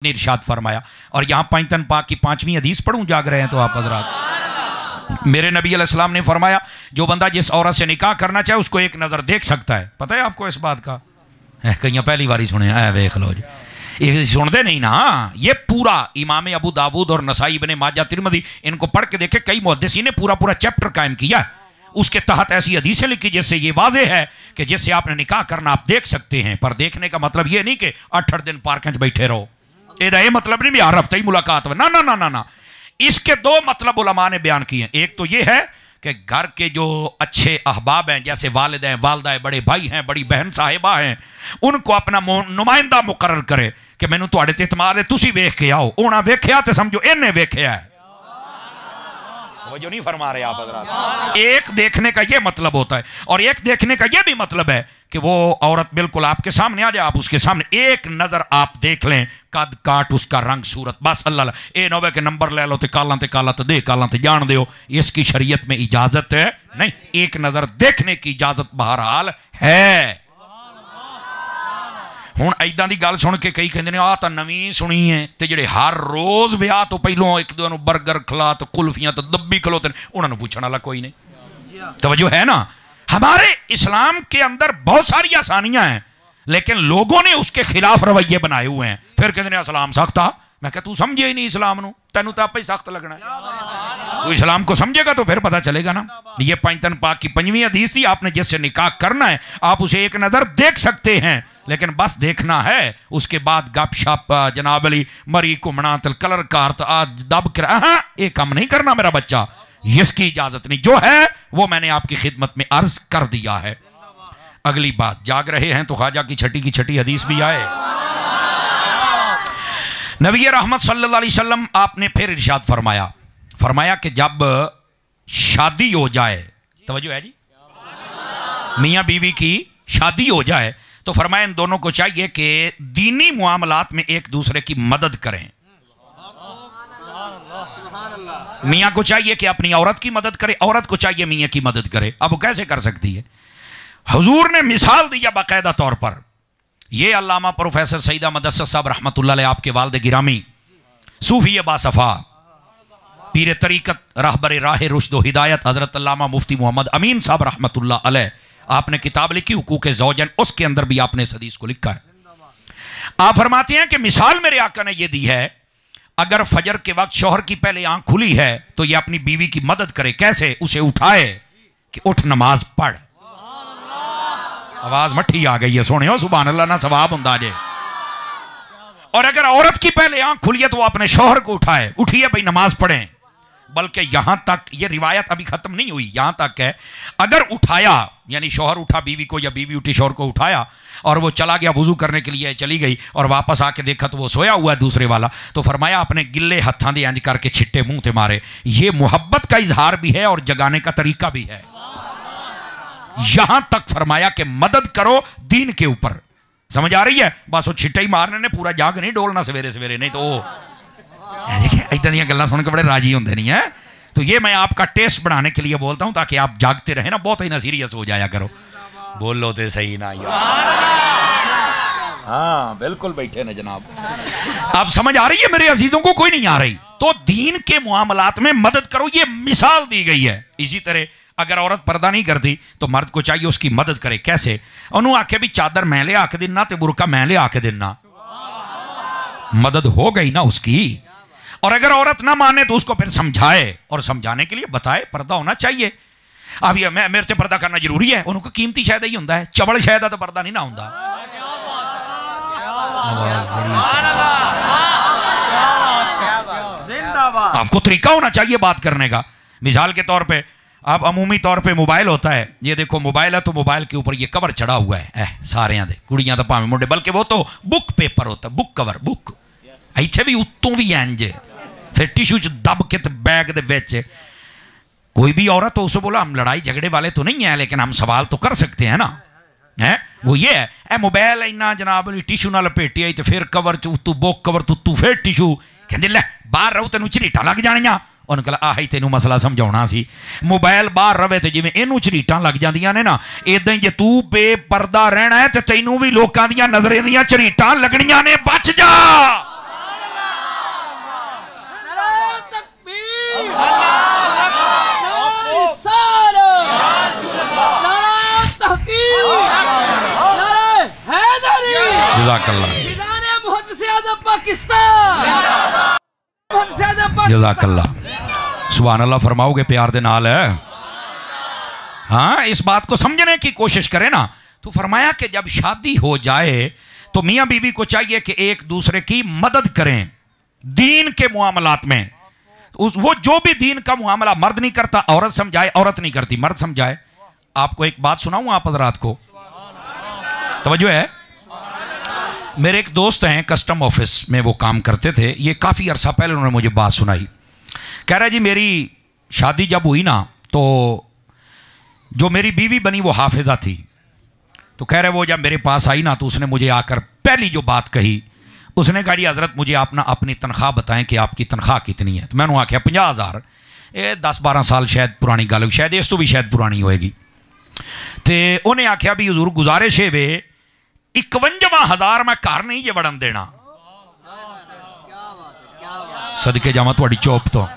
ने इरशाद फरमाया। और यहाँ पैंतन पाक की 5वीं हदीस पढ़ूं, जाग रहे हैं तो आप हज़रात। मेरे नबी अलैहिस्सलाम ने फरमाया जो बंदा जिस औरत से निकाह करना चाहे उसको एक नज़र देख सकता है। पता है आपको इस बात का? कहीं पहली बार ही सुने, देख लो जी, ये सुनते नहीं ना। ये पूरा इमाम अबू दाऊद और नसाई इब्ने माजा तिरमिज़ी इनको पढ़ के देखे, कई मुहद्दिसीन ने पूरा पूरा चैप्टर कायम किया है। उसके तहत ऐसी हदीसें लिखी जिससे ये वाजे है कि जिससे आपने निकाह करना आप देख सकते हैं। पर देखने का मतलब ये नहीं कि 8 दिन पार्क में बैठे रहो, ये मतलब नहीं भी हर हफ्ते ही मुलाकात हो, ना ना ना ना ना। इसके 2 मतलब उलमा ने बयान किए हैं। एक तो ये है कि घर के जो अच्छे अहबाब हैं, जैसे वालिद हैं, वालदा है, बड़े भाई हैं, बड़ी बहन साहिबा हैं, उनको अपना नुमाइंदा मुकर्रर करे कि मैनू तुहाडे ते इतमाद है, तुसी वेख के आओ। उन्हें वेख्या तो समझो इन्हें वेख्या है। जो नहीं फरमा रहे आप हज़रात। एक देखने का ये मतलब होता है, और एक देखने का ये भी मतलब है कि वो औरत बिल्कुल आपके सामने आ जाए, आप उसके सामने एक नजर आप देख लें, कद काट उसका रंग सूरत, बस अल्लाह ए नोवे के नंबर ले लो तो काला ते दे, काला ते जान दो। इसकी शरीयत में इजाजत है नहीं, एक नजर देखने की इजाजत बहरहाल है। हुण इदां दी गल सुन के कई कहंदे ने आ तां नवीं सुनी है, ते जिहड़े हर रोज़ विआह तो पहलों एक दूसरे नूं बर्गर खिला तो कुल्फियां तो दब्बी खलोते उन्होंने पूछने वाला कोई नहीं। तवज्जो है ना? हमारे इस्लाम के अंदर बहुत सारी आसानियां हैं, लेकिन लोगों ने उसके खिलाफ रवैये बनाए हुए हैं। फिर कहते हैं इस्लाम सख्त आ। मैं क्या तू समझे ही नहीं इस्लाम नूं, तेनू तो आप ही सख्त लगना है। तू इस्लाम को समझेगा तो फिर पता चलेगा ना। ये पैंतन पाक की 5वीं हदीस थी, आपने जिससे निकाह करना है आप उसे एक नजर देख सकते हैं, लेकिन बस देखना है। उसके बाद गप शप जनाब अली मरी घूमना तल कलर कारत दब कर ये काम नहीं करना मेरा बच्चा, इसकी इजाजत नहीं। जो है वो मैंने आपकी खिदमत में अर्ज कर दिया है। अगली बात, जाग रहे हैं तो ख्वाजा की छठी हदीस भी आए। नबी रहमत सल्लल्लाहु अलैहि वसल्लम आपने फिर इरशाद फरमाया कि जब शादी हो जाए, तवज्जो है जी, मियाँ बीवी की शादी हो जाए तो फरमाया इन दोनों को चाहिए कि दीनी मुआमलात में एक दूसरे की मदद करें। मियाँ को चाहिए कि अपनी औरत की मदद करे, औरत को चाहिए मियाँ की मदद करे। अब वो कैसे कर सकती है? हुजूर ने मिसाल दिया बाकायदा तौर पर। ये अल्लामा प्रोफेसर सईद अहमद अस्सद साहब रहमतुल्लाह अलैह, आपके वालिद गिरामी, सूफी बासफा, पीर तरीकत, रहबर राह रुश्द व हिदायत हजरत अल्लामा मुफ्ती मोहम्मद अमीन साहब रहमतुल्लाह अलैह, आपने किताब लिखी हुकूक ज़ौजन, उसके अंदर भी आपने इस हदीस को लिखा है। आप फरमाते हैं कि मिसाल मेरे आका ने यह दी है, अगर फजर के वक्त शौहर की पहले आंख खुली है तो यह अपनी बीवी की मदद करे। कैसे? उसे उठाए कि उठ नमाज पढ़। आवाज मट्ठी आ गई है, सोने सुभान अल्लाह ना सवाब हुंदा जे। और अगर औरत की पहले आंख खुली है तो वो अपने शौहर को उठाए, उठिए भाई नमाज पढ़ें। बल्कि यहां तक ये रिवायत अभी खत्म नहीं हुई, यहां तक है अगर उठाया, यानी शौहर उठा बीवी को या बीवी उठी शौहर को उठाया और वो चला गया वुजू करने के लिए, चली गई और वापस आके देखा तो वो सोया हुआ है दूसरे वाला, तो फरमाया अपने गिल्ले हत्थां दे इंज करके छिट्टे मुंह ते मारे। ये मोहब्बत का इजहार भी है और जगाने का तरीका भी है। यहां तक फरमाया कि मदद करो दीन के ऊपर। समझ आ रही है? बस वो छिट्टे ही मारने ने पूरा जाग नहीं डोलना सवेरे सवेरे, नहीं तो देखिए इतना दी गल्लां सुन के बड़े राजी होंगे नहीं है। तो ये मैं आपका टेस्ट बनाने के लिए बोलता हूं ताकि आप जागते रहे ना, बहुत ही ना सीरियस हो जाया करो। बोलो तो सही ना यार। हाँ बिल्कुल बैठे ना जनाब। आप समझ आ रही है मेरे अजीजों को? कोई नहीं आ रही? तो दीन के मुआमलात में मदद करो, ये मिसाल दी गई है। इसी तरह अगर औरत पर्दा नहीं करती तो मर्द को चाहिए उसकी मदद करे। कैसे? उन्होंने आखे भी चादर मैं ले आके देना तो बुरका मैं ले आके देना, मदद हो गई ना उसकी। और अगर औरत ना माने तो उसको फिर समझाए, और समझाने के लिए बताए पर्दा होना चाहिए। अब ये मेरे से पर्दा करना जरूरी है, उनको कीमती शायद ही होता है, चबल शायद तो पर्दा नहीं ना होता। आपको तरीका होना चाहिए बात करने का। मिसाल के तौर पे आप अमूमी तौर पे मोबाइल होता है, ये देखो मोबाइल है तो मोबाइल के ऊपर ये कवर चढ़ा हुआ है, सारे दे कुड़ियां तो भावें मुंडे, बल्कि वो तो बुक पेपर होता, बुक कवर, बुक इत्थे भी उत्तों भी इंज फिर टिशू च दब के बैग दे विच। कोई भी औरत तो उसे बोला हम लड़ाई झगड़े वाले तो नहीं है, लेकिन हम सवाल तो कर सकते हैं ना। है वो ये है, ए मोबाइल इन्ना जनाब टिशू नाल लपेटी आई तो फिर कवर च उत्तू बुक कवर तो उत्तू फिर टिशू, कहते लै बाहर रहो तेनू झरीटां लग जानियां। उन्होंने कहा आही तेनू मसला समझाउणा सी, मोबाइल बाहर रवे तो जिवें इनू झरीटां लग जांदियां ने ना, इदां ही जे तू बेपर्दा रहना है तो तैनू भी लोकां दीयां नज़रें दीयां झरीटां लगणियां ने, बच जा। जज़ाकल्लाह। सुभान अल्लाह फरमाओगे प्यार दे नाल है। हाँ, इस बात को समझने की कोशिश करें ना। तो फरमाया कि जब शादी हो जाए तो मियाँ बीवी को चाहिए कि एक दूसरे की मदद करें दीन के मुआमलात में। वो जो भी दीन का मुआमला मर्द नहीं करता औरत समझाए, औरत नहीं करती मर्द समझाए। आपको एक बात सुनाऊं आप हज़रात को, तवज्जो है। मेरे एक दोस्त हैं, कस्टम ऑफिस में वो काम करते थे। ये काफ़ी अरसा पहले उन्होंने मुझे बात सुनाई। कह रहा जी मेरी शादी जब हुई ना तो जो मेरी बीवी बनी वो हाफिज़ा थी। तो कह रहे वो जब मेरे पास आई ना तो उसने मुझे आकर पहली जो बात कही, उसने कहा जी हज़रत मुझे अपनी तनख्वाह बताएं कि आपकी तनख्वाह कितनी है। तो मैंने आख्या 50,000। ये 10-12 साल शायद पुरानी गल, शायद इस तो भी शायद पुरानी होएगी। तो उन्हें आख्या भी हुजूर गुजारिश है वे 51,000 मैं घर नहीं जे वड़न देना। सदके जावां तुहाडी चौप तो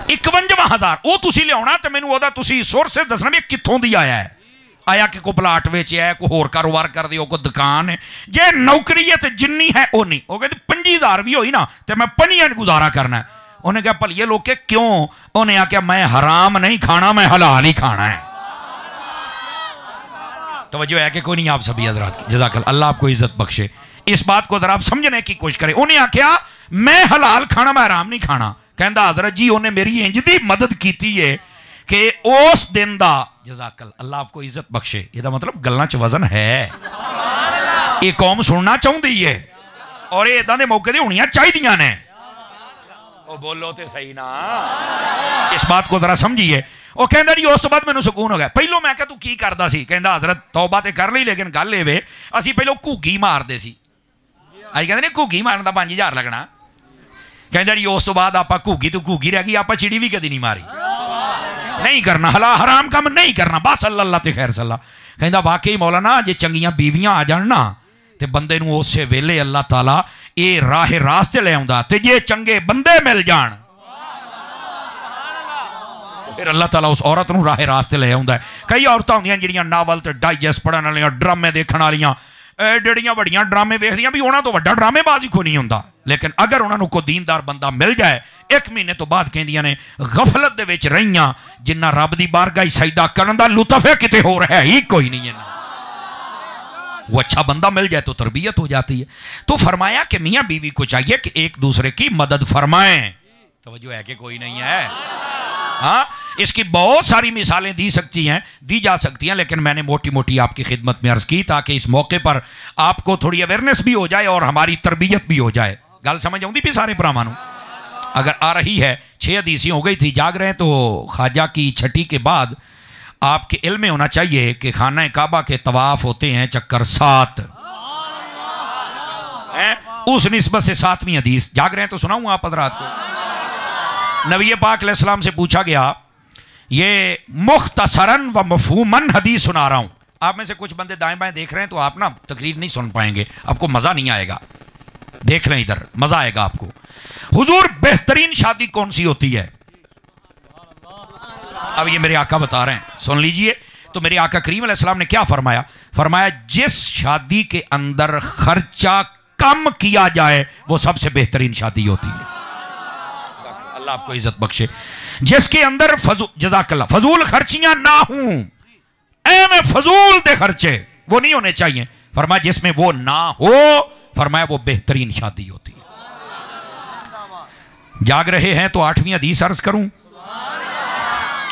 51,000 वो तुसी लियाना ते मैनू ओहदा तुसी सोर्स दसना भी कित्थों दी आया है। आया कि कोई प्लाट वेचिया है, कोई होर कारोबार कर दे, कोई दुकान है। जे नौकरी है तो जिन्नी है उन्नी। वो कहते 25,000 भी होई ना तो मैं 5 गुजारा करना है। उन्हें कहा भलिए लोग के क्यों? उन्हें आख्या मैं हराम नहीं खाना, मैं हलाल ही खाना है। तवज्जो है कि कोई नहीं आप सभी हजरात की, जज़ाकल्लाह, अल्लाह आपको इज्जत बख्शे। इस बात को जरा आप समझने की कोशिश करें। उन्हें आख्या मैं हलाल खाना, मैं हराम नहीं खाना। कहता हजरत जी उन्हें मेरी इंज दी मदद की है कि उस दिन दा, जज़ाकल्लाह, अल्लाह आपको इज्जत बख्शे। इसका मतलब गल्लां च वजन है। ये कौम सुनना चाहती है और ये इदां दे मौके ते होनियां चाहिदियां ने। ओ बोलो ते सही ना, इस बात को जरा समझिए। वो कहता जी उस तो बाद मैनू सुकून हो गया। पहलों मैं क्या तू की करदा सी? कहता हजरत तौबा ते कर ली, लेकिन गल ये वे असीं पहलों घुग्गी मारदे सी। अज कहते ने घुग्गी मारन दा 5,000 लगना। कहता जी उस तो बाद आपां घुग्गी तो घुग्गी रह गई, आपां चिड़ी भी कदी नहीं मारी। नहीं करना हला हराम काम नहीं करना, बस अल्लाह ते खैर सल्ला। कहता वाकई मौलाना जे चंगियां बीवियां आ जान ना ते बंदे नूं उस वेले अल्लाह ताला ये राह रास्ते ले आउंदा। ते जे चंगे बंदे मिल जान फिर अल्लाह ताला उस औरत नूं राह रास्ते ले आउंदा है। कई औरतां होंदियां जिहड़ियां नावल ते डाइजेस्ट पढ़न वालियां, ड्रामे देखण वालियां, ਜਿਹੜੀਆਂ ਵੱਡੀਆਂ ड्रामे वेखदियां भी उन्हां तो वड्डा ड्रामेबाज ही कोई नहीं हुंदा। लेकिन अगर उन्होंने कोई दीनदार बंदा मिल जाए 1 महीने तो बाद कहंदियां ने गफलत दे विच रहियां जिन्ना रब दी बारगाह सजदा करन दा लुत्फ है किते होर है ही कोई नहीं है। वो अच्छा बंदा मिल जाए तो तरबियत हो जाती है। तो फरमाया कि मियाँ बीवी को चाहिए कि एक दूसरे की मदद फरमाएं। तवज्जो है कि कोई नहीं है। हाँ, इसकी बहुत सारी मिसालें दी जा सकती हैं, लेकिन मैंने मोटी मोटी आपकी खिदमत में अर्ज की ताकि इस मौके पर आपको थोड़ी अवेयरनेस भी हो जाए और हमारी तरबियत भी हो जाए। गल समझ आउंदी भी सारे भरावां नूं? अगर आ रही है 6 हदीसी हो गई थी, जाग रहे हैं तो ख्वाजा की छठी के बाद आपके इल्म में होना चाहिए कि खाना काबा के तवाफ होते हैं चक्कर 7। उस निस्बत से 7वीं हदीस जाग रहे हैं तो सुनाऊं आप हज़रात को। नबी पाक अलैहिस्सलाम से पूछा गया, ये मुख्तसरन व मफहूमन हदीस सुना रहा हूं। आप में से कुछ बंदे दाएं बाएं देख रहे हैं तो आप ना तकरीर नहीं सुन पाएंगे, आपको मजा नहीं आएगा। देख लें इधर, मजा आएगा आपको। हुजूर बेहतरीन शादी कौन सी होती है? अब ये मेरे आका बता रहे हैं, सुन लीजिए। तो मेरे आका करीम अलैहिस्सलाम ने क्या फरमाया? फरमाया जिस शादी के अंदर खर्चा कम किया जाए वो सबसे बेहतरीन शादी होती है। अल्लाह आपको इज्जत बख्शे। जिसके अंदर जज़ाकल्लाह फजूल खर्चियां ना हों, में फजूल दे खर्चे वो नहीं होने चाहिए। फरमाया जिसमें वो ना हो, फरमाया वो बेहतरीन शादी होती है। जाग रहे हैं तो 8वीं हदीस अर्ज करूं।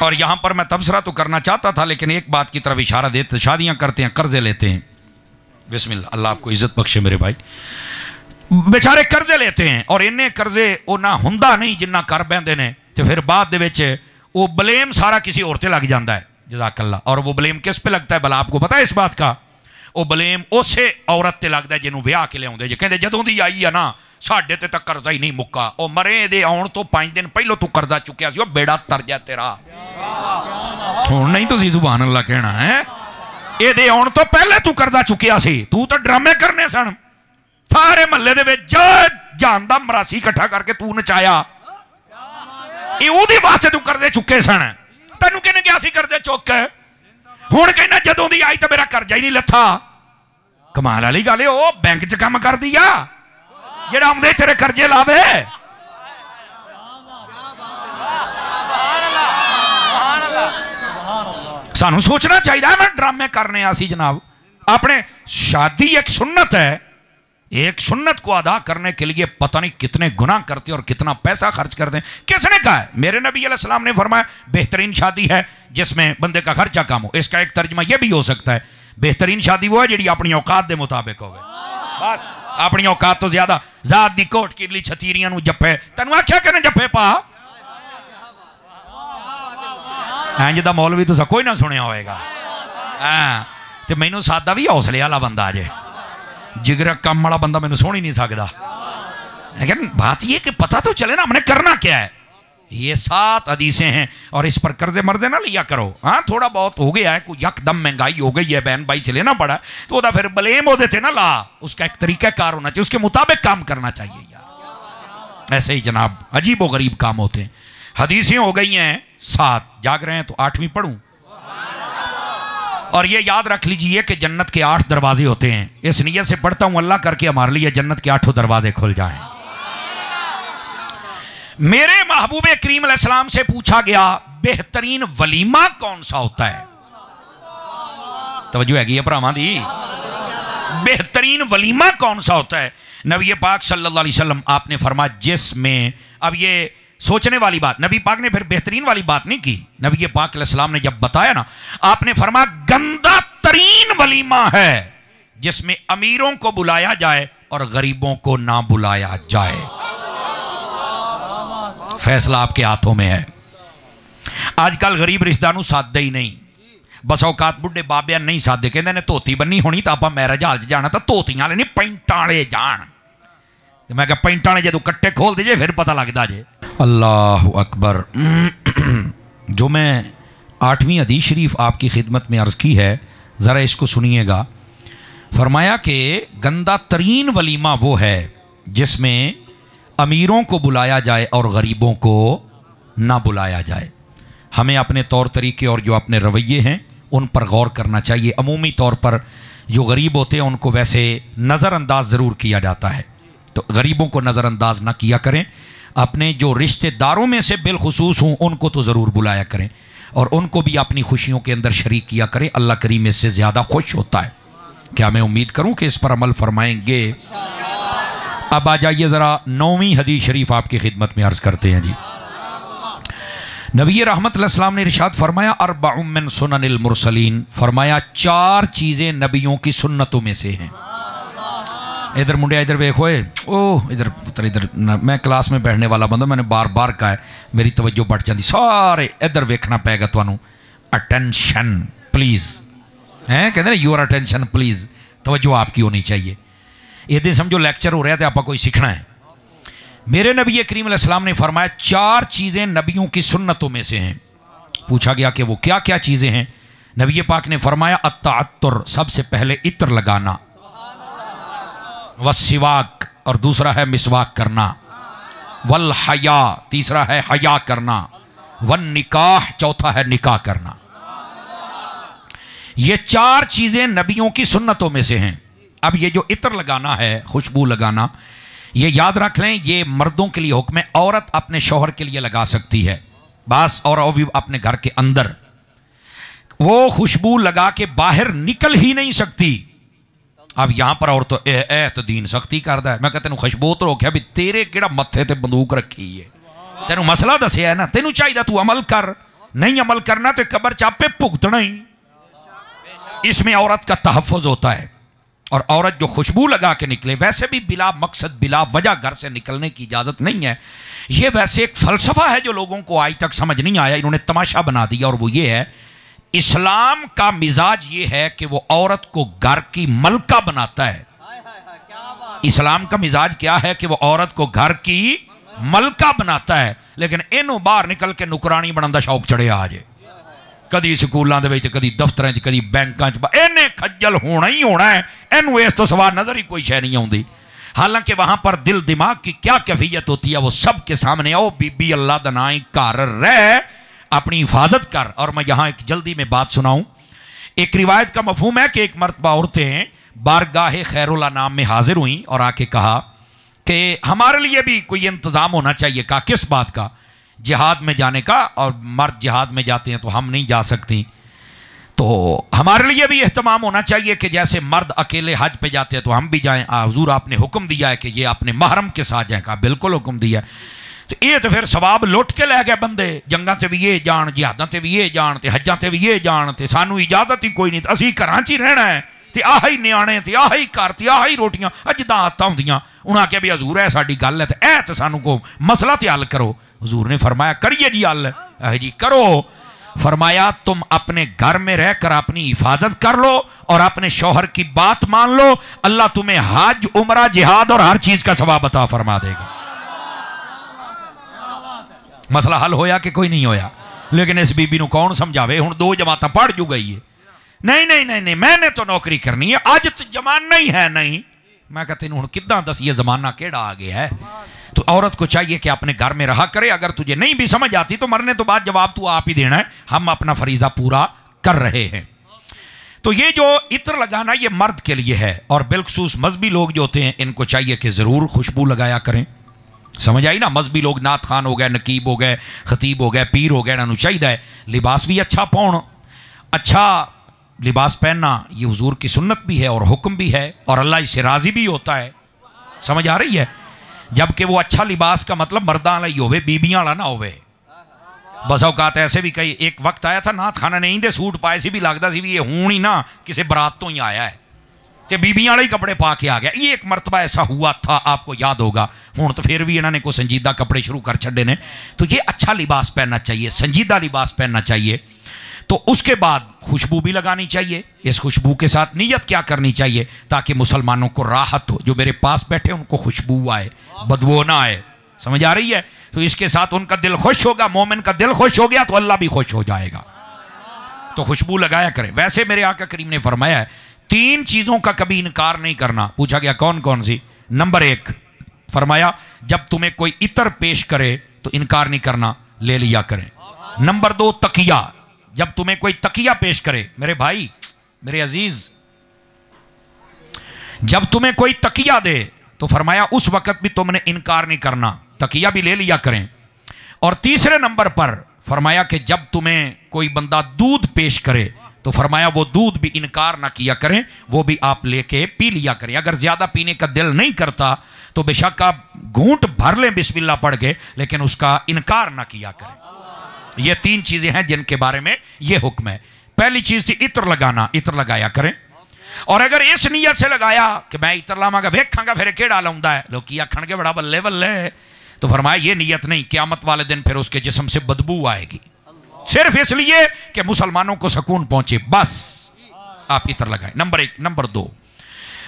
और यहां पर मैं तबसरा तो करना चाहता था, लेकिन एक बात की तरफ इशारा देते, शादियां करते हैं कर्जे लेते हैं। बिस्मिल्लाह, अल्लाह आपको इज्जत बख्शे मेरे भाई। बेचारे कर्जे लेते हैं और इन्ने कर्जे वो ना हुंदा नहीं जिन्ना कर बैठते हैं, तो फिर बाद दे विच वो ब्लेम सारा किसी और ते लग जाता है। जज़ाकल्लाह। और वो ब्लेम किस पे लगता है भला आपको पता है इस बात का? वो ब्लेम उसे औरत ते लगता है जिन्होंने ब्याह के लियाउंदे जे। कहते जदों दी आई है ना साडे ते तक कर्जा ही नहीं मुक्का, वो मरे दे आउण तो 5 दिन पहलों तू कर्जा चुकिया सी, बेड़ा तर जा तेरा। हुण नहीं तुसीं सुभान अल्लाह कहना है, ये दे आउण तो पहले तू कर्जा चुकिया सी, तू तो ड्रामे करने सन। सारे महल्ले दे विच जान दा मरासी इकट्ठा करके तू नचाया, ये उहदे वास्ते तू कर्जे चुके सन। तैनूं किहने किहा सी कर्जे चुक? हुण कहना जदों दी आई तो मेरा कर्जा ही नहीं लथा। कमाल वाली गल है, वो बैंक च काम कर दिया जेड़ा आउंदे तेरे कर्जे लावे। सानू सोचना चाहिए मैं ड्रामे करने आसी जनाब। अपने शादी एक सुन्नत है, एक सुन्नत को अदा करने के लिए पता नहीं कितने गुनाह करते और कितना पैसा खर्च करते हैं। किसने कहा है? मेरे नबी अलैहिस्सलाम ने फरमाया बेहतरीन शादी है जिसमें बंदे का खर्चा कम हो। इसका एक तर्जमा यह भी हो सकता है बेहतरीन शादी वो है जी अपनी औकात के मुताबिक हो। बस अपनी औकात तो ज्यादा जात दी कोट किरली छतीरियां नू जप्पे तेन आख्या कहने जप्पे पा इंज दा मौलवी तुसा कोई ना सुनिया होएगा। ते मैनू सादा भी हौसले वाला बंदा जे जिगर कम वाला बंदा मैनू सुन ही नहीं सकता। लेकिन बात यह कि पता तो चले ना हमने करना क्या है। ये 7 हदीसें हैं और इस पर कर्जे मर्जे ना लिया करो। हाँ थोड़ा बहुत हो गया है, कोई यकदम महंगाई हो गई है बहन भाई से लेना पड़ा तो वह फिर ब्लेम होते थे ना ला। उसका एक तरीका कार होना चाहिए, उसके मुताबिक काम करना चाहिए यार। ऐसे ही जनाब अजीब व गरीब काम होते हैं। हदीसें हो गई हैं 7, जाग रहे हैं तो 8वीं पढ़ूं। और ये याद रख लीजिए कि जन्नत के 8 दरवाजे होते हैं। इस नियत से पढ़ता हूं अल्लाह करके हमारे लिए जन्नत के 8 दरवाजे खुल जाएं। मेरे महबूब करीम अलैहिस्सलाम से पूछा गया बेहतरीन वलीमा कौन सा होता है। तवज्जो हैगी है भरावां दी। बेहतरीन वलीमा कौन सा होता है? नबी पाक सल्लल्लाहु अलैहि वसल्लम आपने फरमाया जिसमें, अब ये सोचने वाली बात, नबी पाक ने फिर बेहतरीन वाली बात नहीं की। नबी पाक अलैहिस्सलाम ने जब बताया ना, आपने फरमाया गंदा तरीन वलीमा है जिसमें अमीरों को बुलाया जाए और गरीबों को ना बुलाया जाए। फैसला आपके हाथों में है। आजकल गरीब रिश्तेदारों सादे ही नहीं, बस औकात बुढ़े बाबिया नहीं सादे। कहते ने धोती बन्नी होनी तो आप मैरिज हाल जाना तो धोतियां वाले नहीं पैंटा वाले जान। मैं क्या पैंटा वाले जो कट्टे खोल दीजिए फिर पता लगता जे। अल्लाह अकबर। जो मैं 8वीं हदीस शरीफ आपकी खिदमत में अर्ज की है, ज़रा इसको सुनिएगा। फरमाया कि गंदा तरीन वलीमा वो है जिसमें अमीरों को बुलाया जाए और गरीबों को ना बुलाया जाए। हमें अपने तौर तरीके और जो अपने रवैये हैं उन पर गौर करना चाहिए। अमूमी तौर पर जो गरीब होते हैं उनको वैसे नज़रअंदाज ज़रूर किया जाता है, तो गरीबों को नज़रअंदाज ना किया करें। अपने जो रिश्तेदारों में से बिलखुसूस हों उनको तो ज़रूर बुलाया करें और उनको भी अपनी खुशियों के अंदर शरीक किया करें। अल्लाह करीम इससे ज़्यादा खुश होता है। क्या मैं उम्मीद करूँ कि इस पर अमल फरमाएंगे। अब आ जाइए ज़रा 9वीं हदीस शरीफ आपकी खिदमत में अर्ज़ करते हैं जी। नबी रहमत अलैहिस्सलाम ने इरशाद फरमाया अरबउम मिन सुननिल मुरसलीन। फरमाया 4 चीज़ें नबियों की सुन्नतों में से हैं। इधर मुंडिया इधर वेख होए, ओह इधर पुत्र इधर। मैं क्लास में बैठने वाला बंदा, मैंने बार बार कहा है, मेरी तवज्जो बढ़ जाती। सारे इधर वेखना पेगा तुहानू। अटेंशन प्लीज़ हैं, कहते हैं योर अटेंशन प्लीज़, तवज्जो आपकी होनी चाहिए। ये समझो लेक्चर हो रहा है तो आपको कोई सीखना है। मेरे नबी करीम अलैहिस्सलाम ने फरमाया 4 चीज़ें नबियों की सुन्नतों में से हैं। पूछा गया कि वो क्या क्या चीज़ें हैं। नबी पाक ने फरमाया अत्ताअत्तुर, सबसे पहले इत्र लगाना, वस्सिवाक और दूसरा है मिसवाक करना, वल हया तीसरा है हया करना, वन निकाह चौथा है निकाह करना। ये 4 चीज़ें नबियों की सुन्नतों में से हैं। अब ये जो इत्र लगाना है, खुशबू लगाना, ये याद रख लें ये मर्दों के लिए हुक्म है। औरत अपने शौहर के लिए लगा सकती है बस, और वो भी अपने घर के अंदर। वो खुशबू लगा के बाहर निकल ही नहीं सकती। अब यहां पर और तो तो दीन सख्ती करता है। मैं कहते खुशबू तो रोकया भी तेरे केड़ा मत्थे ते बंदूक रखी है, तेन मसला दसिया है ना, तेन चाहिए तू अमल कर। नहीं अमल करना तो कब्र चापे भुगतना ही। इसमें औरत का तहफ़्फ़ुज़ होता है। और औरत जो खुशबू लगा के निकले, वैसे भी बिला मकसद बिला वजह घर से निकलने की इजाज़त नहीं है। ये वैसे एक फ़लसफ़ा है जो लोगों को आज तक समझ नहीं आया, इन्होंने तमाशा बना दिया। और वो ये है, इस्लाम का मिजाज ये है कि वो औरत को घर की मलका बनाता है। इस्लाम का मिजाज क्या है कि वो औरत को घर की मलका बनाता है। लेकिन इनू बाहर निकल के नुकरानी बनने का शौक चढ़िया आ जाए, कदी स्कूलों के कदी दफ्तर कदी बैंकों इन्हें खज्जल होना ही होना है। इनू इस तो सवार नजर ही कोई शय नहीं आती। हालांकि वहां पर दिल दिमाग की क्या कैफियत होती है वो सब के सामने। आओ बीबी अल्लाह दा ना ही घर रह, अपनी हिफाजत कर। और मैं यहाँ एक जल्दी में बात सुनाऊं। एक रिवायत का मफहूम है कि एक मरतबा औरतें बारगाह खैरुल्लाह नाम में हाजिर हुई और आके कहा कि हमारे लिए भी कोई इंतज़ाम होना चाहिए। कहा किस बात का? जिहाद में जाने का। और मर्द जिहाद में जाते हैं तो हम नहीं जा सकती। तो हमारे लिए भी एहतमाम होना चाहिए कि जैसे मर्द अकेले हज पे जाते हैं तो हम भी जाएं। हुजूर आपने हुक्म दिया है कि ये आपने महरम के साथ जाएं। कहा बिल्कुल हुक्म दिया है। तो ये तो फिर सवाब लुट के लै गए बंदे, जंगां ते भी ये जान, जिहादां ते भी ये जान, ते हज्जां ते भी ये जान, ते सानू इजाजत ही कोई नहीं, असीं घरां च ही रहना है, ते आह ही न्याणे, ते आह ही घर, ते आह ही रोटियां, जिद्दां आदतां हुंदियां। उन्हें आख्या भी हजूर है साडी गल है, तो ऐ तो सानू को मसला ते हल करो। हजूर ने फरमाया करिए जी हल, जी करो। फरमाया तुम अपने घर में रहकर अपनी हिफाजत कर लो और अपने शौहर की बात मान लो, अल्लाह तुम्हें हज, उमरा, जिहाद और हर चीज का सवाब अता फरमा देगा। मसला हल होया कि कोई नहीं होया। लेकिन इस बीबी को कौन समझावे, हुण 2 जमात पढ़ जू गई है। नहीं नहीं नहीं नहीं, मैंने तो नौकरी करनी है, अज तो जमाना ही है नहीं। मैं कहते हूँ किदा दसिए जमाना केड़ा आ गया है। तो औरत को चाहिए कि अपने घर में रहा करे। अगर तुझे नहीं भी समझ आती तो मरने तो बाद जवाब तू आप ही देना है, हम अपना फरीजा पूरा कर रहे हैं। तो ये जो इत्र लगाना ये मर्द के लिए है, और बिलखसूस मजहबी लोग जो होते हैं इनको चाहिए कि ज़रूर खुशबू लगाया करें। समझ आई ना। मजहबी लोग नात खान हो गए, नकीब हो गए, खतीब हो गए, पीर हो गए, इन्होंने चाहिए लिबास भी अच्छा पाउन। अच्छा लिबास पहनना ये हुजूर की सुन्नत भी है और हुक्म भी है, और अल्लाह इससे राज़ी भी होता है। समझ आ रही है। जबकि वो अच्छा लिबास का मतलब मर्दां वाला ही होवे, बीबियां वाला ना होवे। बस औकात ऐसे भी कई एक वक्त आया था नात खाना नहीं दे सूट पाए सी भी लगता सी भी ये हूँ ही ना किसी बरात तो ही आया है, तो बीबियां वाले ही कपड़े पा के आ गया। ये एक मरतबा ऐसा हुआ था, आपको याद होगा। हूँ तो फिर भी इन्होंने को संजीदा कपड़े शुरू कर छड़े ने। तो ये अच्छा लिबास पहनना चाहिए, संजीदा लिबास पहनना चाहिए। तो उसके बाद खुशबू भी लगानी चाहिए। इस खुशबू के साथ नीयत क्या करनी चाहिए, ताकि मुसलमानों को राहत हो, जो मेरे पास बैठे उनको खुशबू आए, बदबू ना आए। समझ आ रही है। तो इसके साथ उनका दिल खुश होगा। मोमिन का दिल खुश हो गया तो अल्लाह भी खुश हो जाएगा। तो खुशबू लगाया करें। वैसे मेरे आका करीम ने फरमाया है 3 चीज़ों का कभी इनकार नहीं करना। पूछा गया कौन कौन सी। नंबर 1 फरमाया जब तुम्हें कोई इतर पेश करे तो इनकार नहीं करना, ले लिया करें। नंबर 2 तकिया, जब तुम्हें कोई तकिया पेश करे, मेरे भाई मेरे अजीज, जब तुम्हें कोई तकिया दे तो फरमाया उस वक्त भी तुमने इनकार नहीं करना, तकिया भी ले लिया करें। और तीसरे नंबर पर फरमाया कि जब तुम्हें कोई बंदा दूध पेश करे तो फरमाया वो दूध भी इनकार ना किया करें, वो भी आप लेके पी लिया करें। अगर ज्यादा पीने का दिल नहीं करता तो बेशक आप घूंट भर लें बिस्मिल्लाह पढ़ के, लेकिन उसका इनकार ना किया करें। ये 3 चीजें हैं जिनके बारे में ये हुक्म है। पहली चीज थी इत्र लगाना, इत्र लगाया करें। और अगर इस नीयत से लगाया कि मैं इत्र लावांगा वेखांगा फिर केड़ा लाउंदा है, लोग की आखणगे बड़ा बल्ले बल्ले, तो फरमाया ये नीयत नहीं, क़यामत वाले दिन फिर उसके जिस्म से बदबू आएगी, सिर्फ इसलिए कि मुसलमानों को सुकून पहुंचे, बस आप इत्र लगाए। नंबर 1। नंबर 2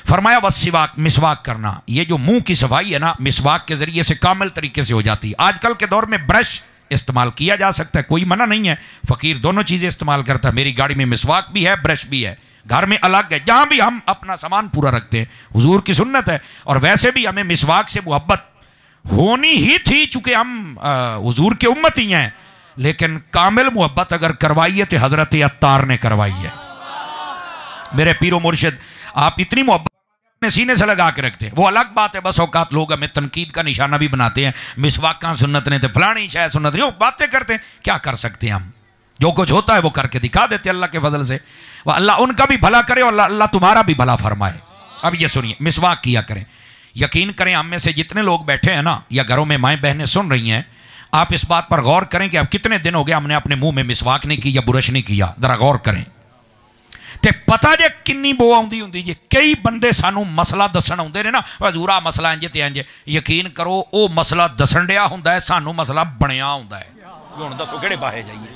फरमाया वस्सिवाक, मिसवाक करना। ये जो मुंह की सफाई है ना, मिसवाक के जरिए से कामिल तरीके से हो जाती है। आजकल के दौर में ब्रश इस्तेमाल किया जा सकता है, कोई मना नहीं है। फकीर दोनों चीजें इस्तेमाल करता है। मेरी गाड़ी में मिसवाक भी है, ब्रश भी है, घर में अलग है, जहां भी हम अपना सामान पूरा रखते हैं, हुजूर की सुन्नत है। और वैसे भी हमें मिसवाक से मोहब्बत होनी ही थी, चूंकि हम हुजूर के उम्मत ही हैं। लेकिन कामिल मोहब्बत अगर करवाई है तो हजरत अत्तार ने करवाई है। मेरे पीरो मुर्शिद आप इतनी मोहब्बत अपने सीने से लगा के रखते हैं, वो अलग बात है। बस औकात लोग हमें तनकीद का निशाना भी बनाते हैं, मिसवाक सुन्नत ने तो फलानी शायद सुन्नत नहीं, वो बातें करते हैं। क्या कर सकते हैं हम, जो कुछ होता है वो करके दिखा देते अल्लाह के फजल से। वह अल्लाह उनका भी भला करे और अल्लाह तुम्हारा भी भला फरमाए। अब ये सुनिए, मिसवाक किया करें। यकीन करें हम में से जितने लोग बैठे हैं ना, या घरों में माएँ बहनें सुन रही हैं, आप इस बात पर गौर करें कि अब कितने दिन हो गए हमने अपने मुंह में मिसवाक नहीं की या बुरश नहीं किया। जरा गौर करें ते पता जे किन्नी बो आउंदी हुंदी जे। कई बंदे सानू मसला दसन आउंदे ने ना, हजूरा मसला इंज ते इंज, यकीन करो वो मसला दसन डिया हुंदा है, सानू मसला बनिया हुंदा है। हुण दसो किहड़े पासे जाइए।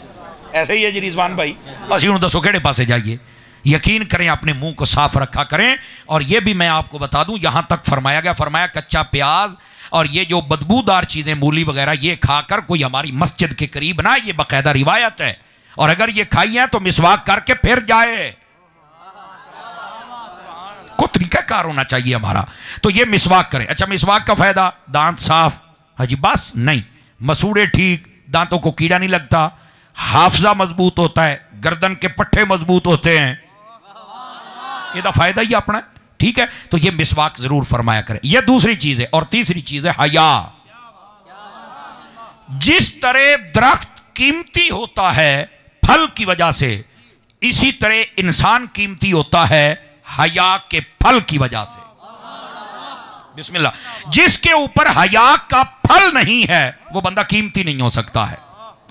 ऐसे ही है जी रिजवान भाई, असीं हुण दसो किहड़े पासे जाइए। यकीन करें अपने मुंह को साफ रखा करें। और ये भी मैं आपको बता दूं, यहां तक फरमाया गया, फरमाया कच्चा प्याज और ये जो बदबूदार चीजें मूली वगैरह ये खाकर कोई हमारी मस्जिद के करीब ना, ये बाकायदा रिवायत है। और अगर ये खाई है तो मिसवाक करके फिर जाए, को तरीकाकार होना चाहिए हमारा। तो ये मिसवाक करें। अच्छा मिसवाक का फायदा, दांत साफ, हाजी बस नहीं, मसूड़े ठीक, दांतों को कीड़ा नहीं लगता, हाफजा मजबूत होता है, गर्दन के पट्टे मजबूत होते हैं, ये फायदा ही अपना। ठीक है, तो ये मिसवाक जरूर फरमाया करें। यह दूसरी चीज है। और तीसरी चीज है हया। जिस तरह दरख्त कीमती होता है फल की वजह से, इसी तरह इंसान कीमती होता है हया के फल की वजह से। बिस्मिल्लाह। जिसके ऊपर हया का फल नहीं है वो बंदा कीमती नहीं हो सकता है।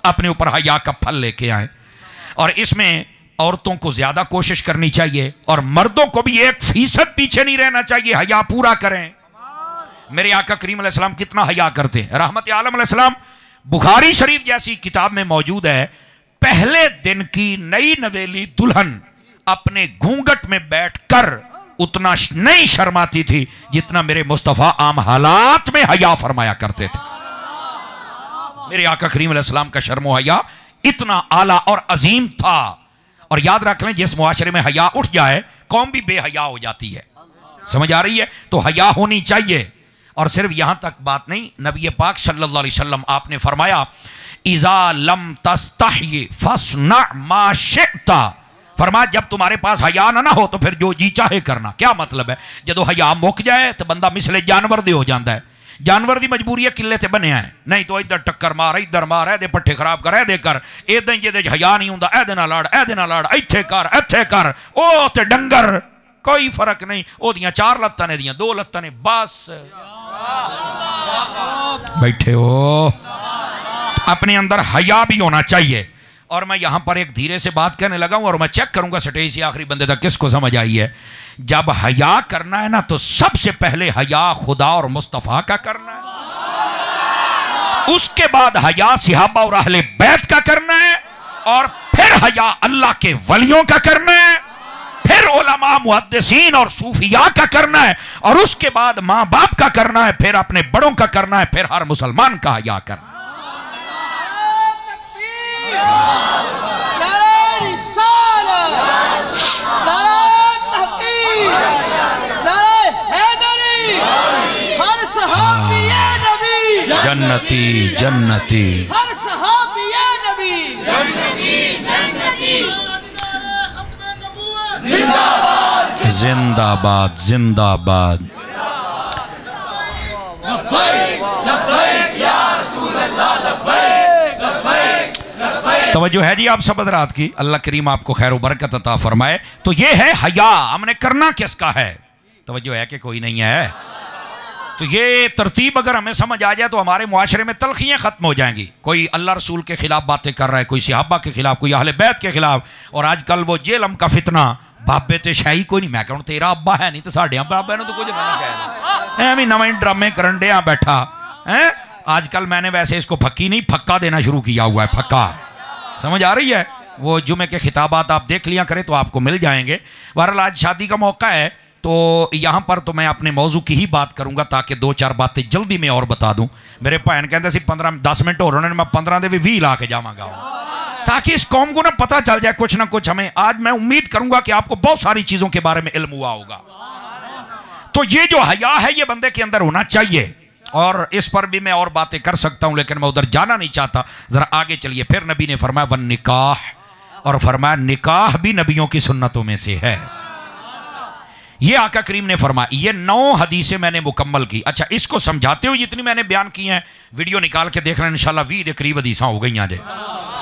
अपने ऊपर हया का फल लेके आए। और इसमें औरतों को ज्यादा कोशिश करनी चाहिए और मर्दों को भी 1% पीछे नहीं रहना चाहिए। हया पूरा करें। मेरे आका करीम अलैहिस्सलाम कितना हया करते हैं। रहमत आलम अलैहिस्सलाम बुखारी शरीफ जैसी किताब में मौजूद है, पहले दिन की नई नवेली दुल्हन अपने घूंघट में बैठकर उतना नहीं शर्माती थी जितना मेरे मुस्तफा आम हालात में हया फरमाया करते थे। मेरे आका करीम अलैहिस्सलाम का शर्मो हया इतना आला और अजीम था। और याद रख लें, जिस मुआशरे में हया उठ जाए कौम भी बेहया हो जाती है। समझ आ रही है? तो हया होनी चाहिए। और सिर्फ यहां तक बात नहीं, नबी पाक सल्लल्लाहु अलैहि वसल्लम आपने फरमाया इज़ा लम तस्तही फस्ना मा शिअता। फरमाया जब तुम्हारे पास हया ना हो तो फिर जो जी चाहे करना। क्या मतलब है? जदों हया मुक जाए तो बंदा मिसले जानवर दे हो जाता है। जानवर की मजबूरी है किले से बने है, नहीं तो इधर टक्कर मार इधर मार, ए पट्ठे खराब कर ए कर, इदा ही जिहदे हया नहीं हुंदा ए नाल लड़ ए नाल लड़, इत्थे कर ओ ते डंगर कोई फर्क नहीं। ओदियां 4 लत्तां ने, दियां 2 लत्तां ने, बस बैठे हो। अपने अंदर हया भी होना चाहिए। और मैं यहां पर एक धीरे से बात करने लगा हूं और मैं चेक करूंगा स्टेज से आखिरी बंदे तक किसको समझ आई है। जब हया करना है ना तो सबसे पहले हया खुदा और मुस्तफा का करना है, उसके बाद हया सिहाबा और अहले बैत का करना है, और फिर हया अल्लाह के वलियों का करना है, फिर उलमा मुहद्दिसीन और सूफिया का करना है, और उसके बाद मां बाप का करना है, फिर अपने बड़ों का करना है, फिर हर मुसलमान का हया करना है। जन्नती जन्नती हर सहाबिया नबी जन्नती जन्नती जिंदाबाद जिंदाबाद जिंदाबाद। तवज्जो है जी आप सब हज़रात की। अल्लाह करीम आपको खैर व बरकत अता फरमाए। तो ये है हया। हमने करना किसका है? तवज्जो है कि कोई नहीं है? तो ये तरतीब अगर हमें समझ आ जाए तो हमारे मुआशरे में तलखियाँ खत्म हो जाएंगी। कोई अल्लाह रसूल के खिलाफ बातें कर रहा है, कोई सहाबा के खिलाफ, कोई अहले बैत के खिलाफ। और आजकल वो जेलम का फितना, बाबे ते शाही कोई नहीं। मैं कहूँ तेरा अब्बा है नहीं तो साढ़े बाबे ने तो कुछ नहीं नवे ड्रामे करन डे बैठा है। आजकल मैंने वैसे इसको फक्की नहीं फक्का देना शुरू किया हुआ है। फक्का समझ आ रही है? वो जुमे के खिताबात आप देख लिया करें तो आपको मिल जाएंगे। बहरहाल आज शादी का मौका है तो यहाँ पर तो मैं अपने मौजू की ही बात करूँगा ताकि 2-4 बातें जल्दी में और बता दूँ। मेरे भैन कहते सी 15-10 मिनट हो रहे हैं, मैं 15 दे भी 20 ला के जावांगा ताकि इस कौम को ना पता चल जाए कुछ ना कुछ हमें। आज मैं उम्मीद करूँगा कि आपको बहुत सारी चीज़ों के बारे में इल्म हुआ होगा। तो ये जो हया है ये बंदे के अंदर होना चाहिए। और इस पर भी मैं और बातें कर सकता हूँ लेकिन मैं उधर जाना नहीं चाहता। ज़रा आगे चलिए। फिर नबी ने फरमाया वन निकाह, और फरमाया निकाह भी नबियों की सुन्नतों में से है। ये आका करीम ने फरमाया। ये 9 हदीसें मैंने मुकम्मल की। अच्छा, इसको समझाते हुए जितनी मैंने बयान की हैं वीडियो निकाल के देख लें, इंशाल्लाह 20 के करीब हदीसां हो गई आज।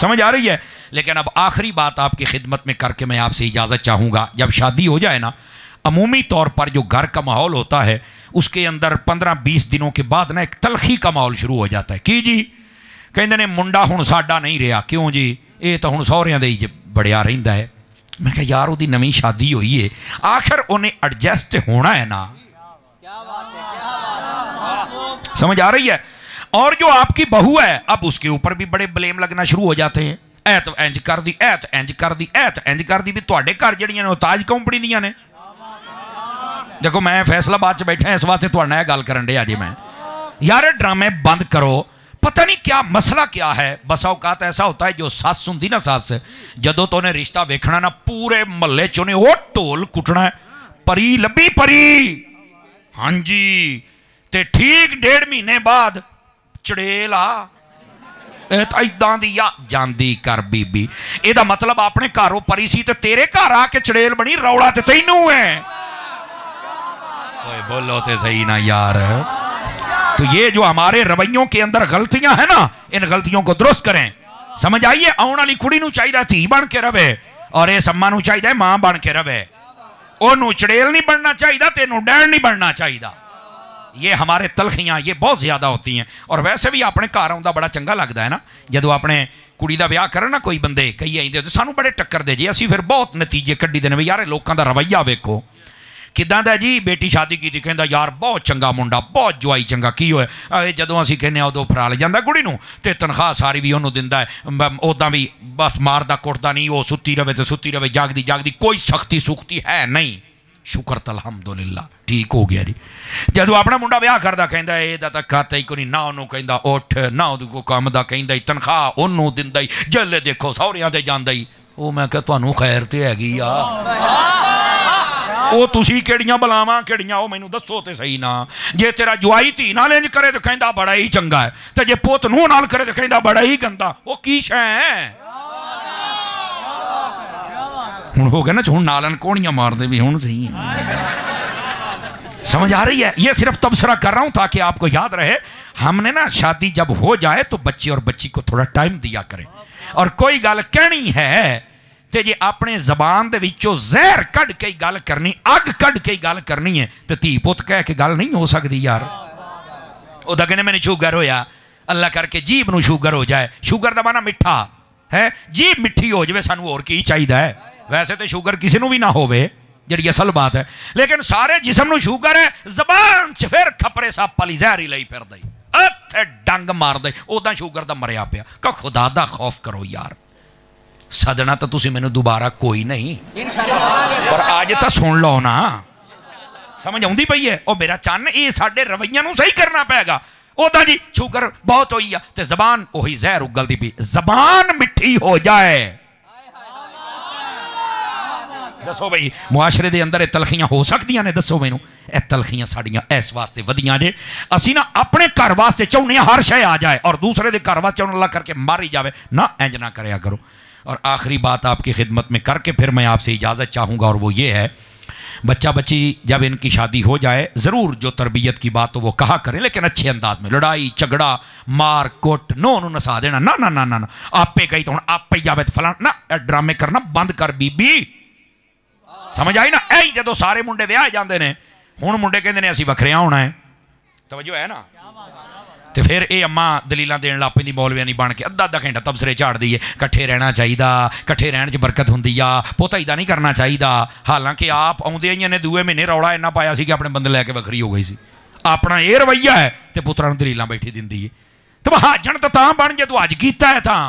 समझ आ रही है? लेकिन अब आखिरी बात आपकी खिदमत में करके मैं आपसे इजाज़त चाहूँगा। जब शादी हो जाए ना, अमूमी तौर पर जो घर का माहौल होता है उसके अंदर 15-20 दिनों के बाद ना एक तलखी का माहौल शुरू हो जाता है कि जी कहते ने मुंडा हुण साडा नहीं रहा। क्यों जी? ये तो हुण सहुरियां दे ही बड़िया रहिंदा है। मैं कहा यार उसकी नवी शादी हुई है, आखिर उन्हें एडजस्ट होना है ना। समझ आ रही है? और जो आपकी बहू है अब उसके ऊपर भी बड़े ब्लेम लगना शुरू हो जाते हैं। ऐ तो इंज कर दी, ऐ तो इंज कर दी, ऐ तो इंज कर दी। भी तुहाडे घर जड़ियां ने ताज कंपनी दियां ने। देखो मैं फैसलाबाद च बैठा इस वास्ते तुहाडे नाल गल करन डया जी। मैं यार ड्रामे बंद करो। पता नहीं क्या मसला क्या है। बसा औकात ऐसा होता है जो सस हुंदी ना, सस जदों तो उन्हें रिश्ता वेखना ना पूरे महल्ले च उन्हें वो ढोल कुटना है, परी लब्भी परी। हाँ जी, ते ठीक 1.5 महीने बाद चड़ेल आ इदां दी आ जांदी कर बीबी। एदा मतलब अपने घरों परी सी ते तेरे घर आके चड़ेल बनी, रौला ते तैनू है। ओए बोलो ते सही ना यार। तो ये जो हमारे रवैयों के अंदर गलतियां हैं ना, इन गलतियों को दुरुस्त करें। समझ आइए? आने वाली कुड़ी नूं चाहिए धी बन के रवे, और इस अम्मा नूं चाहिए मां बन के रवे, ओनू चड़ेल नहीं बनना चाहिए, तेनू डैड नहीं बनना चाहिए। ये हमारे तलखियां ये बहुत ज्यादा होती हैं। और वैसे भी अपने घर आउंदा बड़ा चंगा लगता है ना, जो अपने कुड़ी का विआह करन ना कोई बंदे कई आइंदे सानू बड़े टक्कर दे जी, असीं फिर बहुत नतीजे कड्डी दे ने यार लोगों का रवैया वेखो किदां दा जी। बेटी शादी की कहंदा यार बहुत चंगा मुंडा, बहुत जवाई चंगा, की होया जदों असीं कहने उदों फराल जांदा कुड़ी नूं ते तनख्वाह सारी भी उहनूं दिंदा है, उदां भी बस मारदा कुटदा नहीं, वो सुत्ती रवे तो सुत्ती रवे, जागदी जागदी, कोई सख्ती सुख्ती है नहीं। शुक्र अल्हम्दुलिल्लाह ठीक हो गया जी। जदों अपना मुंडा विआह करदा कहंदा इहदा तां खाता ही कोई नहीं, ना उहनूं कहंदा उठ, ना उहदे कोई काम दा कहंदा ही, तनख्वाह उहनूं दिंदा ही, जल्ले देखो सहुरियां ते जांदा ही। वो मैं कहा तुहानूं खैर ते हैगी आ, वो तुसी केड़ियां बलावां केड़ियां, वो मैनूं दसो ते सही ना। जे तेरा जवाई धी नाल इंज करे तो कहंदा बड़ा ही चंगा है, ते जे पुत नूंह नाल करे तो कहंदा बड़ा ही गंदा। वो की शै है? हुण हो गया ना, हुण नालन कोणियां मार दे भी हुण सही है। समझ आ रही है? ये सिर्फ तबसरा कर रहा हूं ताकि आपको याद रहे। हमने ना शादी जब हो जाए तो बच्चे और बच्ची को थोड़ा टाइम दिया करें, और कोई गल कहनी है ते जे अपने जबान दे विचों जहर कढ़ के गल करनी, अग कढ़ के गल करनी है तो धी पुत कह के गल नहीं हो सकती यार। उदा कहने मैंने शुगर होया, अल्लाह करके जीभ नूं शुगर हो जाए, शुगर दा माना मिठा है, जीभ मिठी हो जाए सानू होर की चाहिदा है। वैसे तो शुगर किसी नूं भी ना होवे जिहड़ी असल बात है, लेकिन सारे जिस्म नूं शुगर है, जबान च फिर खपरे सप वाली जहर ही लई फिरदा ही, इत्थे डंग मारदा ही, उदां शुगर दा मरिया पिया। का खुदा दा खौफ करो यार, सदना तो तुसी मैनू दोबारा कोई नहीं, पर अज तो सुन लो ना, समझ आउंदी पई है? ओ मेरा चन्न ये साडे रवैया नूं सही करना पेगा। ओदा जी शुगर बहुत होई आ ते जबान ओही जहर उगलदी पई, जबान मिठी हो जाए। दसो भाई मुआशरे दे अंदर तलखियां हो सकदियां ने? दसो मैनू। ए तलखियां साड़ियां इस वास्ते वधियां जे असी ना अपने घर वास्ते चाहुंदे हर शय आ जाए और दूसरे दे घर वास्ते अल्लाह करके मार ही जावे ना, इंज ना करया करो। और आखिरी बात आपकी खिदमत में करके फिर मैं आपसे इजाज़त चाहूँगा, और वो ये है, बच्चा बच्ची जब इनकी शादी हो जाए ज़रूर जो तरबियत की बात हो वो कहा करें, लेकिन अच्छे अंदाज में। लड़ाई झगड़ा मार कुट नो नसा देना, ना ना ना ना ना, आपे गई तो आपे ही जावे फलाना ना, ड्रामे करना बंद कर बीबी। समझ आई ना? ऐ जो सारे मुंडे विआह जाते हैं, हुण मुंडे कहते हैं असीं वखरिया होना है, तवज्जो है ना? तो फिर ये अम्मा दलील देन लग पैंदी, मौलविया नहीं बन के अद्धा अद्धा घंटा तबसरे झाड़दी है, कट्ठे रहना चाहिए, कट्ठे रहने च बरकत हुंदी आ, पुत इदां नहीं करना चाहिए। हालांकि आप आउंदे ही ने दूए महीने रौला इन्ना पाया सी कि अपने बंदे लैके वखरी हो गई सी। अपना ये रवैया है तो पुत्रा नूं दलीलां बैठी दिंदी है। तो महाजन तो तां बन जे तूं अज कीता है तां।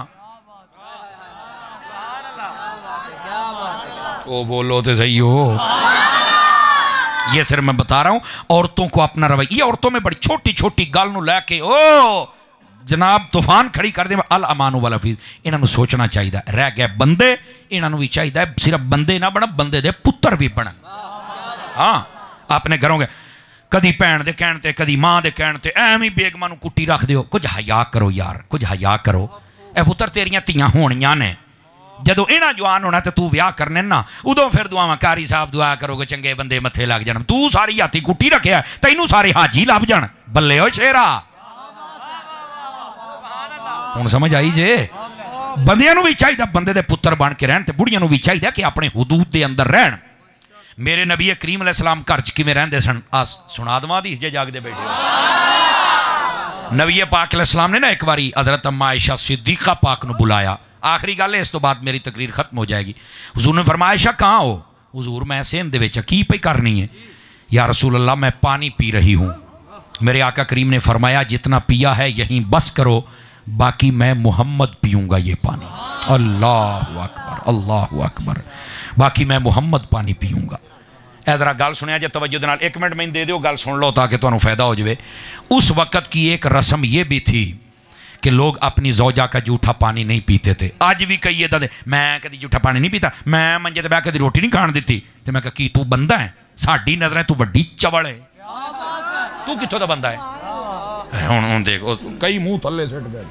ओ बोलो तो सही हो। ये सिर्फ मैं बता रहा हूं औरतों को अपना रवैया, ये औरतों में बड़ी छोटी छोटी गल नूं लैके ओ जनाब तूफान खड़ी कर दे, अल अमानु वाला फीस, इन्हों सोचना चाहिए। रह गए बंदे, इन्हों भी चाहिए सिर्फ बंदे ना बन, बंदे दे पुत्र भी बनन। हाँ अपने घरों के कदी भैन दे कहण ते कदी मां दे कहण ते एवें बेगमां नूं कुट्टी रख दिओ। कुछ हया करो यार, कुछ हया करो। ए पुत्र तेरियां धीआं होणियां ने, जदों इन्हां जवान होना तो तू विआह करने ना, उदों फिर दुआवां कारी साहब दुआ करोगे चंगे बंदे मत्थे लग जाण। तू सारी हाथी कुट्टी रखिया, तैनूं सारे हाजी लभ जाण। बल्ले ओ शेरा, हुण समझ आई जे? बंदियां नूं भी चाहिए बंदे दे पुत्र बन के रहण, ते बुढ़ियां नूं भी चाहिए कि अपने हुदूद दे अंदर रहण। मेरे नबी करीम अलैहिस्सलाम घर च किवें रहंदे सन, आ सुणा दवां हदीस जे जागदे बैठे। नबी पाक अलैहिस्सलाम ने ना एक बारी हज़रत अम्मा आयशा सिद्दीक़ा पाक नूं बुलाया। आखिरी गल है, इस तो बाद मेरी तकरीर खत्म हो जाएगी। हुजूर ने फरमाया आयशा कहाँ हो? हुजूर मैं सेहन दे विच की पे करनी है? या रसूल अल्लाह मैं पानी पी रही हूँ। मेरे आका करीम ने फरमाया जितना पिया है यहीं बस करो, बाकी मैं मोहम्मद पीऊँगा ये पानी। अल्लाहु अकबर, अल्लाहु अकबर, बाकी मैं मोहम्मद पानी पीऊँगा। ए जरा गल सुनिया जे तवज्जो दे नाल, एक मिनट मैंने दे दो गल सुन लो ताकि तुहानूं फायदा हो जाए। उस वक़्त की एक रस्म ये भी थी कि लोग अपनी ज़ौजा का जूठा पानी नहीं पीते थे। अज भी कई इदां दे, मैं कभी जूठा पानी नहीं पीता, मैं मंजे ते बैठ कभी रोटी नहीं खाण दित्ती। तो मैं कहा की तू बंदा है? साडी नज़रें तू वड्डी चवल है, तू कित्थों दा बंदा है? हुण देख कई मूँह थल्ले सिट गए,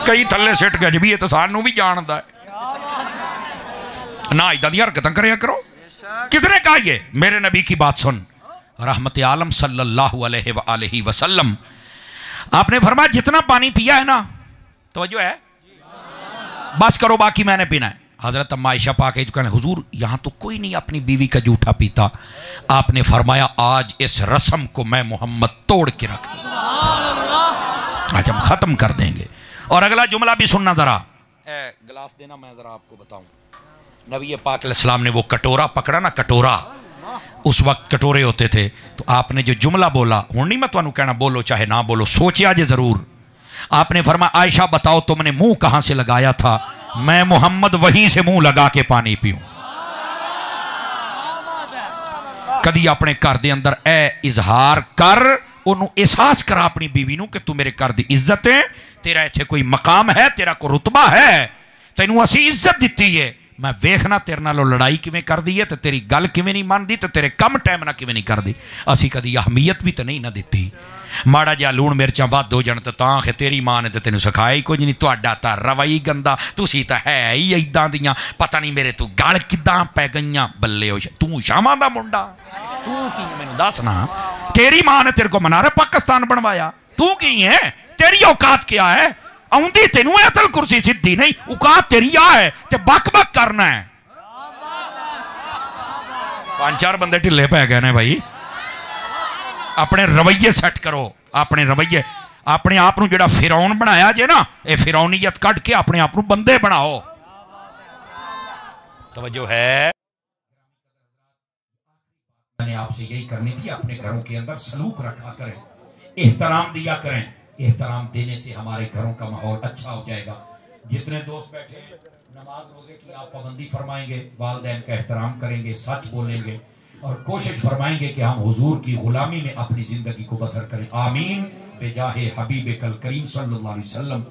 कई थल्ले सिट गए भी, ये तो सानू भी जानदा है ना। इदां दी हरकतां करया करो। किसने कहा ये? मेरे नबी की बात सुन, रहमत आलम सल्लल्लाहु अलैहि वसल्लम। आपने फरमाया जितना पानी पिया है ना, तवज्जो है, बस करो बाकी मैंने पीना है। हजरत अम्मा आयशा पाक कहने हुजूर यहाँ तो कोई नहीं अपनी बीवी का जूठा पीता। आपने फरमाया आज इस रस्म को मैं मोहम्मद तोड़ के रख, आज हम खत्म कर देंगे। और अगला जुमला भी सुनना जरा, गिलास देना मैं जरा आपको बताऊं। नबी पाक अलैहिस्सलाम ने वो कटोरा पकड़ा ना, कटोरा, उस वक्त कटोरे होते थे, तो आपने जो जुमला बोला, हूं नहीं मैं तुहानू कहना बोलो चाहे ना बोलो, सोचिया जे जरूर। आपने फरमाया आयशा बताओ तुमने मुंह कहां से लगाया था? मैं मोहम्मद वहीं से मुंह लगा के पानी पीऊं। कदी अपने घर दे अंदर ए इजहार कर, ओनू एहसास करा अपनी बीवी नू कि तू मेरे घर दी इज्जत है, तेरा इत्थे कोई मकाम है, तेरा कोई रुतबा है, तैनू असी इज्जत दिती है। मैं वेखना तेरे नालों लड़ाई किवें कर दी है, तो तेरी गल किवें नहीं मनदी, तो तेरे कम टाइम ना किवें नहीं कर दी। असी कदी अहमियत भी तो नहीं ना दिती। माड़ा जिहा लूण मिर्चां वध हो जाण तां कि तेरी मां ने तो तेनू सिखाया ही कुछ नहीं, तुहाडा तां रवई गंदा, तुसी तां है ही इदां दियां, पता नहीं मेरे तू गल किदां पै गईयां। बल्ले हो तू शामां दा मुंडा, तू की मैनू दस ना, तेरी मां ने तेरे को मनारा पाकिस्तान बनवाया, तू की है? तेरी औकात क्या है? आउंदी तेनू अतल कुर्सी सीधी नहीं, औकात तेरी आ है ते बक बक करना है। 5-4 बंदे ढिले पै गए ने भाई। अपने रवैये सेट करो, अपने रवैये, अपने आप नू जेड़ा फिरौन बनाया जे ना, ये फिरौनीयत कट के अपने आप नू बंदे बनाओ। तवज्जो है? मैंने आपसे यही करनी थी, अपने घरों के अंदर सलूक रखा करें, एहतराम दिया करें। एहतराम देने से हमारे घरों का माहौल अच्छा हो जाएगा। जितने दोस्त बैठे नमाज रोजे की आप पाबंदी फरमाएंगे, वालिदैन का एहतराम करेंगे, सच बोलेंगे और कोशिश फरमाएंगे कि हम हुजूर की गुलामी में अपनी जिंदगी को बसर करें। आमीन बेजाहे हबीब कल करीम सल्लल्लाहु अलैहि वसल्लम।